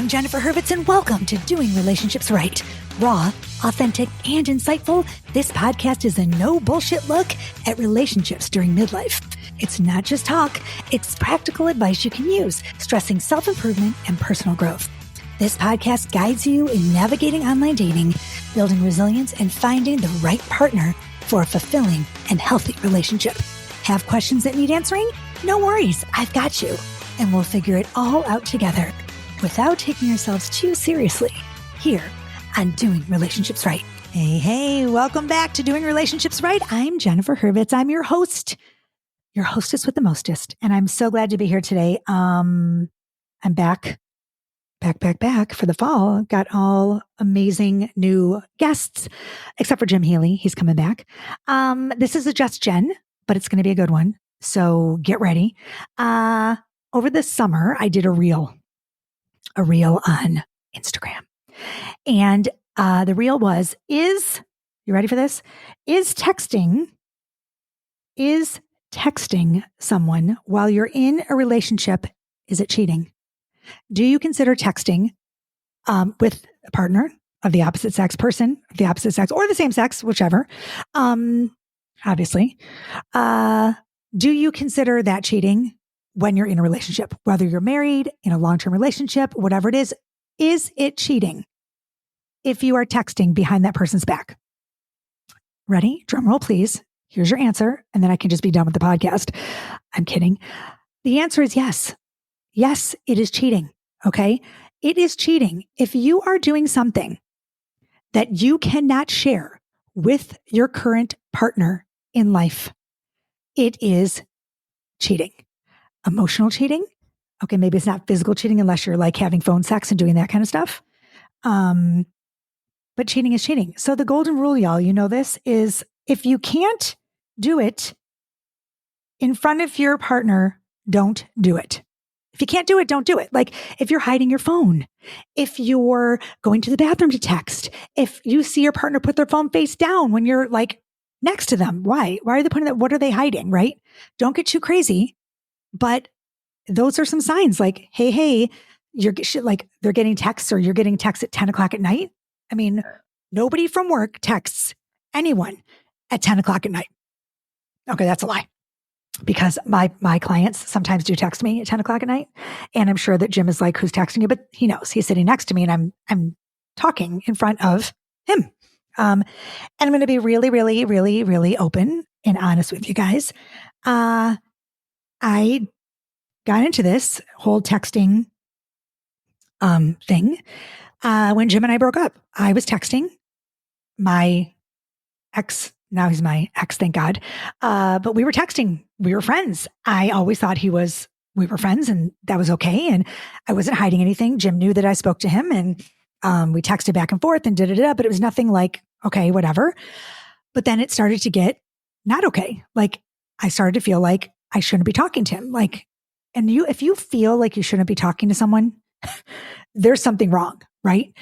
I'm Jennifer Hurvitz, and welcome to Doing Relationships Right. Raw, authentic, and insightful, this podcast is a no bullshit look at relationships during midlife. It's not just talk, it's practical advice you can use, stressing self-improvement and personal growth. This podcast guides you in navigating online dating, building resilience, and finding the right partner for a fulfilling and healthy relationship. Have questions that need answering? No worries, I've got you. And we'll figure it all out together without taking yourselves too seriously here on Doing Relationships Right. Hey, welcome back to Doing Relationships Right. I'm Jennifer Hurvitz. I'm your host, your hostess with the mostest, and I'm so glad to be here today. I'm back for the fall. Got all amazing new guests, except for Jim Healy. He's coming back. This is a Just Jen, but it's going to be a good one. So get ready. Over the summer, I did a reel on Instagram. And the reel was, you ready for this? Is texting someone while you're in a relationship, is it cheating? Do you consider texting with a partner of the opposite sex, person of the opposite sex, or the same sex, whichever, obviously. Do you consider that cheating when you're in a relationship, whether you're married, in a long-term relationship, whatever it is it cheating if you are texting behind that person's back? Ready? Drum roll, please. Here's your answer. And then I can just be done with the podcast. I'm kidding. The answer is yes. Yes, it is cheating. Okay. It is cheating. If you are doing something that you cannot share with your current partner in life, it is cheating. Emotional cheating. Okay. Maybe it's not physical cheating unless you're like having phone sex and doing that kind of stuff. But cheating is cheating. So the golden rule, y'all, you know this, is if you can't do it in front of your partner, don't do it. If you can't do it, don't do it. Like if you're hiding your phone, if you're going to the bathroom to text, if you see your partner put their phone face down when you're like next to them, why? Why are they putting that? What are they hiding, right? Don't get too crazy. But those are some signs like, hey, you're like they're getting texts or you're getting texts at 10 o'clock at night. I mean, nobody from work texts anyone at 10 o'clock at night. Okay, that's a lie. Because my clients sometimes do text me at 10 o'clock at night. And I'm sure that Jim is like, who's texting you? But he knows he's sitting next to me and I'm talking in front of him. And I'm going to be really, really, really, really open and honest with you guys. I got into this whole texting thing when Jim and I broke up. I was texting my ex. Now he's my ex, thank God. But we were texting. We were friends. I always thought we were friends and that was okay. And I wasn't hiding anything. Jim knew that I spoke to him and we texted back and forth and but it was nothing like, okay, whatever. But then it started to get not okay. Like I started to feel like I shouldn't be talking to him. Like, and if you feel like you shouldn't be talking to someone, there's something wrong, right?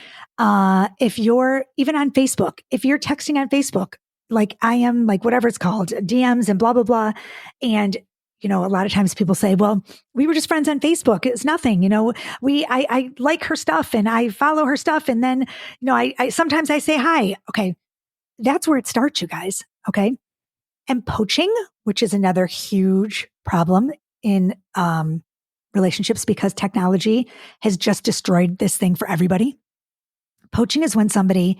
If you're even on Facebook, if you're texting on Facebook, like I am, like whatever it's called, DMs and blah, blah, blah. And, you know, a lot of times people say, well, we were just friends on Facebook. It's nothing, you know, I like her stuff and I follow her stuff. And then, you know, I sometimes I say hi. Okay. That's where it starts, you guys. Okay. And poaching, which is another huge problem in, relationships because technology has just destroyed this thing for everybody. Poaching is when somebody,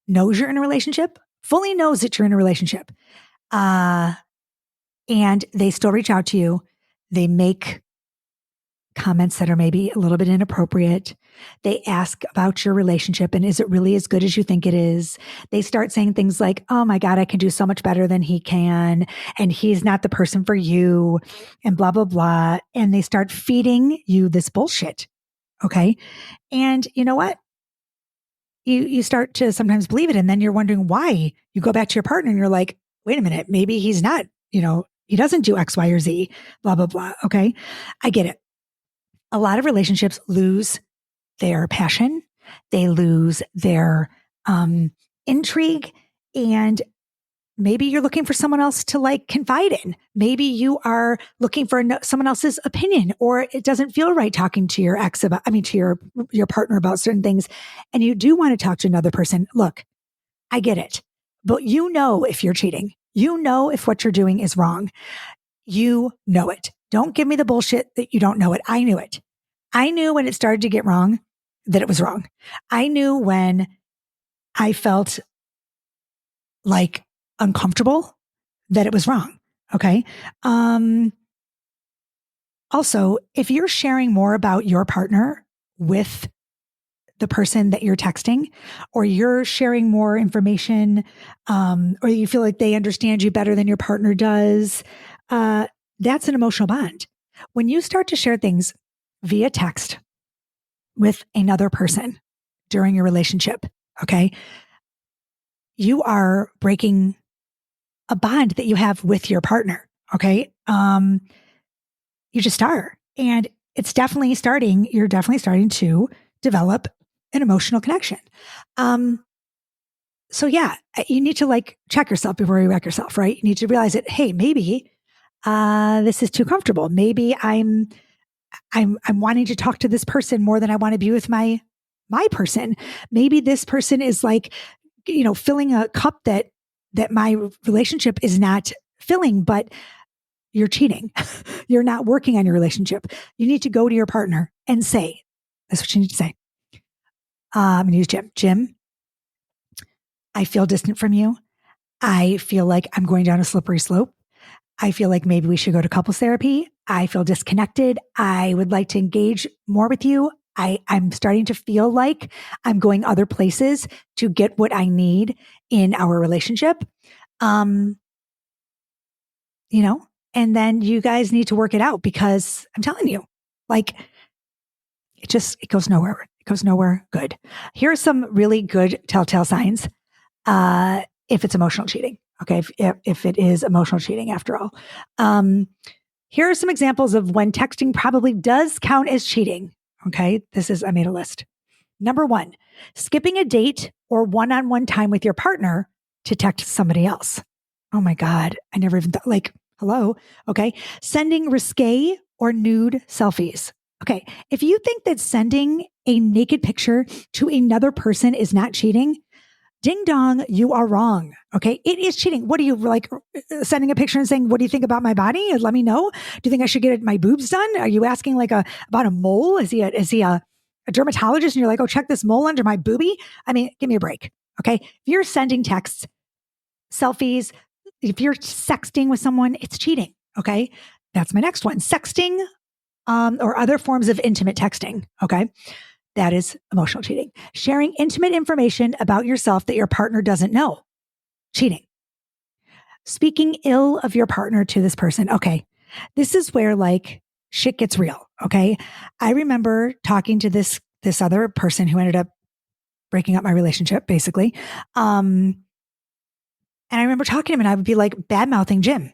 knows you're in a relationship, fully knows that you're in a relationship, and they still reach out to you. They make comments that are maybe a little bit inappropriate. They ask about your relationship and is it really as good as you think it is? They start saying things like, oh my God, I can do so much better than he can. And he's not the person for you and blah, blah, blah. And they start feeding you this bullshit. Okay. And you know what? You start to sometimes believe it. And then you're wondering why. You go back to your partner and you're like, wait a minute, maybe he's not, you know, he doesn't do X, Y, or Z, blah, blah, blah. Okay. I get it. A lot of relationships lose their passion. They lose their intrigue. And maybe you're looking for someone else to like confide in. Maybe you are looking for someone else's opinion, or it doesn't feel right talking to your ex about, to your partner about certain things. And you do want to talk to another person. Look, I get it, but you know, if you're cheating, you know, if what you're doing is wrong, you know it. Don't give me the bullshit that you don't know it. I knew it. I knew when it started to get wrong that it was wrong. I knew when I felt like uncomfortable that it was wrong. Okay. Also, if you're sharing more about your partner with the person that you're texting, or you're sharing more information, or you feel like they understand you better than your partner does, that's an emotional bond. When you start to share things via text with another person during your relationship, okay, you are breaking a bond that you have with your partner. Okay. You just are. And you're definitely starting to develop an emotional connection. So yeah, you need to like check yourself before you wreck yourself, right? You need to realize that, hey, maybe, this is too comfortable. Maybe I'm wanting to talk to this person more than I want to be with my person. Maybe this person is like, filling a cup that my relationship is not filling, but you're cheating. You're not working on your relationship. You need to go to your partner and say, that's what you need to say. I'm going to use Jim. Jim, I feel distant from you. I feel like I'm going down a slippery slope. I feel like maybe we should go to couples therapy. I feel disconnected. I would like to engage more with you. I'm starting to feel like I'm going other places to get what I need in our relationship. And then you guys need to work it out, because I'm telling you, like, it goes nowhere. It goes nowhere good. Here are some really good telltale signs. If it's emotional cheating. Okay. If it is emotional cheating after all. Here are some examples of when texting probably does count as cheating. Okay. I made a list. Number 1, skipping a date or one-on-one time with your partner to text somebody else. Oh my God. I never even thought, like, hello. Okay. Sending risque or nude selfies. Okay. If you think that sending a naked picture to another person is not cheating, ding dong, you are wrong. Okay. It is cheating. What are you like, sending a picture and saying, what do you think about my body? Let me know. Do you think I should get my boobs done? Are you asking like about a mole? Is he a dermatologist and you're like, oh, check this mole under my boobie? I mean, give me a break. Okay. If you're sending texts, selfies, if you're sexting with someone, it's cheating. Okay. That's my next one. Sexting, or other forms of intimate texting. Okay. That is emotional cheating. Sharing intimate information about yourself that your partner doesn't know. Cheating. Speaking ill of your partner to this person. Okay. This is where like shit gets real. Okay. I remember talking to this other person who ended up breaking up my relationship, basically. And I remember talking to him and I would be like bad mouthing Jim.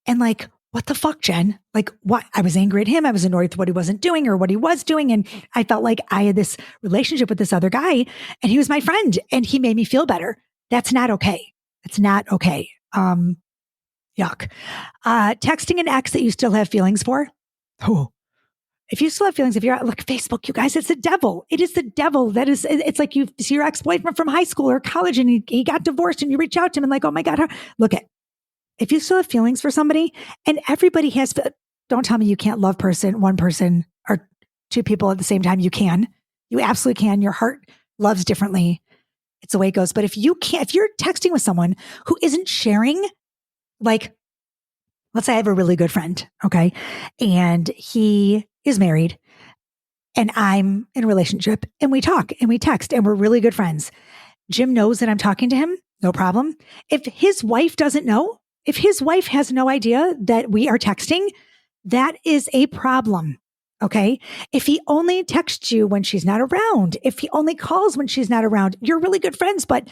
And like, what the fuck, Jen? Like, what? I was angry at him. I was annoyed with what he wasn't doing or what he was doing. And I felt like I had this relationship with this other guy and he was my friend and he made me feel better. That's not okay. It's not okay. Yuck. Texting an ex that you still have feelings for. Oh, if you still have feelings, if you're look, Facebook, you guys, it's the devil. It is the devil. It's like you see your ex-boyfriend from high school or college and he got divorced and you reach out to him and like, oh my God, look at, if you still have feelings for somebody, and everybody has, don't tell me you can't love one person or two people at the same time. You can. You absolutely can. Your heart loves differently. It's the way it goes. But if you're texting with someone who isn't sharing, like, let's say I have a really good friend, okay, and he is married and I'm in a relationship and we talk and we text and we're really good friends. Jim knows that I'm talking to him. No problem. If his wife doesn't know, if his wife has no idea that we are texting, that is a problem. Okay. If he only texts you when she's not around, if he only calls when she's not around, you're really good friends, but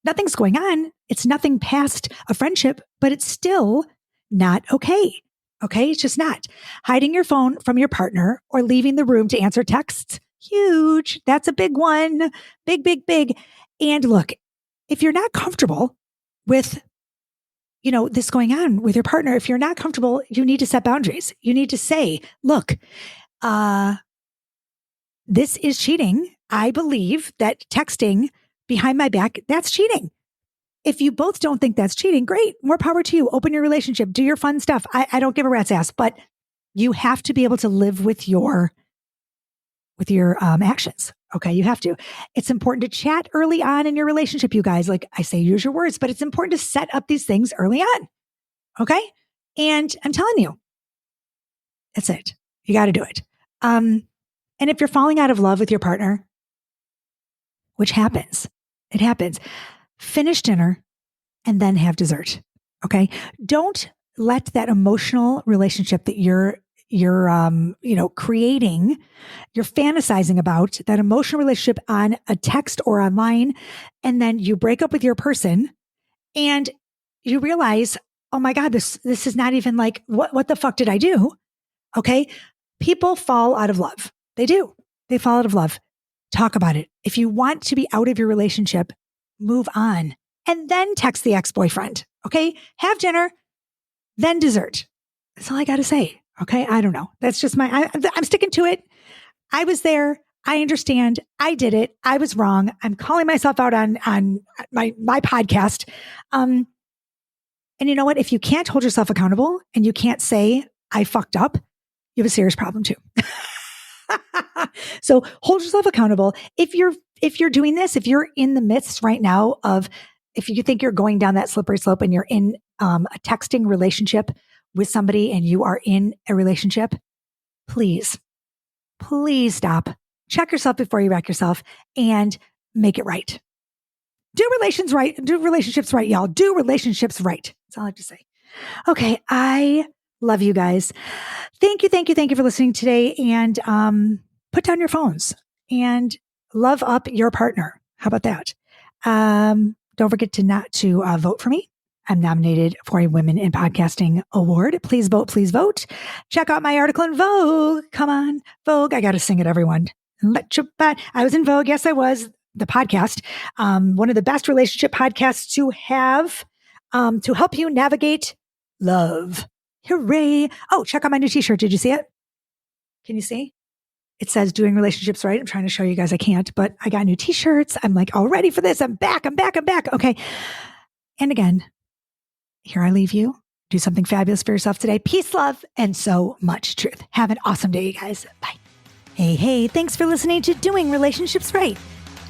nothing's going on. It's nothing past a friendship, but it's still not okay. Okay. It's just not. Hiding your phone from your partner or leaving the room to answer texts. Huge. That's a big one. Big, big, big. And look, if you're not comfortable with this going on with your partner. If you're not comfortable, you need to set boundaries. You need to say, look, this is cheating. I believe that texting behind my back, that's cheating. If you both don't think that's cheating, great. More power to you. Open your relationship. Do your fun stuff. I don't give a rat's ass, but you have to be able to live with your actions. Okay. You have to. It's important to chat early on in your relationship, you guys. Like I say, use your words, but it's important to set up these things early on. Okay. And I'm telling you, that's it. You got to do it. And if you're falling out of love with your partner, which happens, it happens, finish dinner and then have dessert. Okay. Don't let that emotional relationship that you're creating, you're fantasizing about that emotional relationship on a text or online. And then you break up with your person and you realize, oh my God, this is not even like, what the fuck did I do? Okay. People fall out of love. They do. They fall out of love. Talk about it. If you want to be out of your relationship, move on and then text the ex-boyfriend. Okay. Have dinner, then dessert. That's all I got to say. Okay. I don't know. That's just I'm sticking to it. I was there. I understand. I did it. I was wrong. I'm calling myself out on my podcast. And you know what? If you can't hold yourself accountable and you can't say I fucked up, you have a serious problem too. So hold yourself accountable. If you're doing this, if you're in the midst right now of, if you think you're going down that slippery slope and you're in a texting relationship with somebody and you are in a relationship, please stop. Check yourself before you wreck yourself and make it right. Do relationships right, y'all. Do relationships right. That's all I have to say. Okay. I love you guys. Thank you for listening today. And put down your phones and love up your partner. How about that? Don't forget to vote for me. I'm nominated for a Women in Podcasting Award. Please vote, please vote. Check out my article in Vogue. Come on, Vogue. I got to sing it, everyone. I was in Vogue. Yes, I was. The podcast. One of the best relationship podcasts to have to help you navigate love. Hooray. Oh, check out my new t-shirt. Did you see it? Can you see? It says doing relationships right. I'm trying to show you guys. I can't, but I got new t-shirts. I'm like all ready for this. I'm back. Okay. And again, here I leave you. Do something fabulous for yourself today. Peace, love, and so much truth. Have an awesome day, you guys. Bye. Hey, thanks for listening to Doing Relationships Right.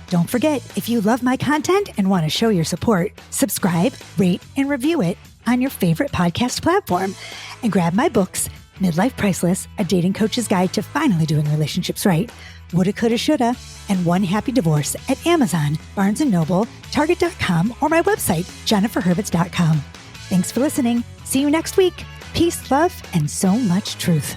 Don't forget, if you love my content and want to show your support, subscribe, rate, and review it on your favorite podcast platform. And grab my books, Midlife Priceless, A Dating Coach's Guide to Finally Doing Relationships Right, Woulda, Coulda, Shoulda, and One Happy Divorce at Amazon, Barnes & Noble, Target.com, or my website, jenniferhurvitz.com. Thanks for listening. See you next week. Peace, love, and so much truth.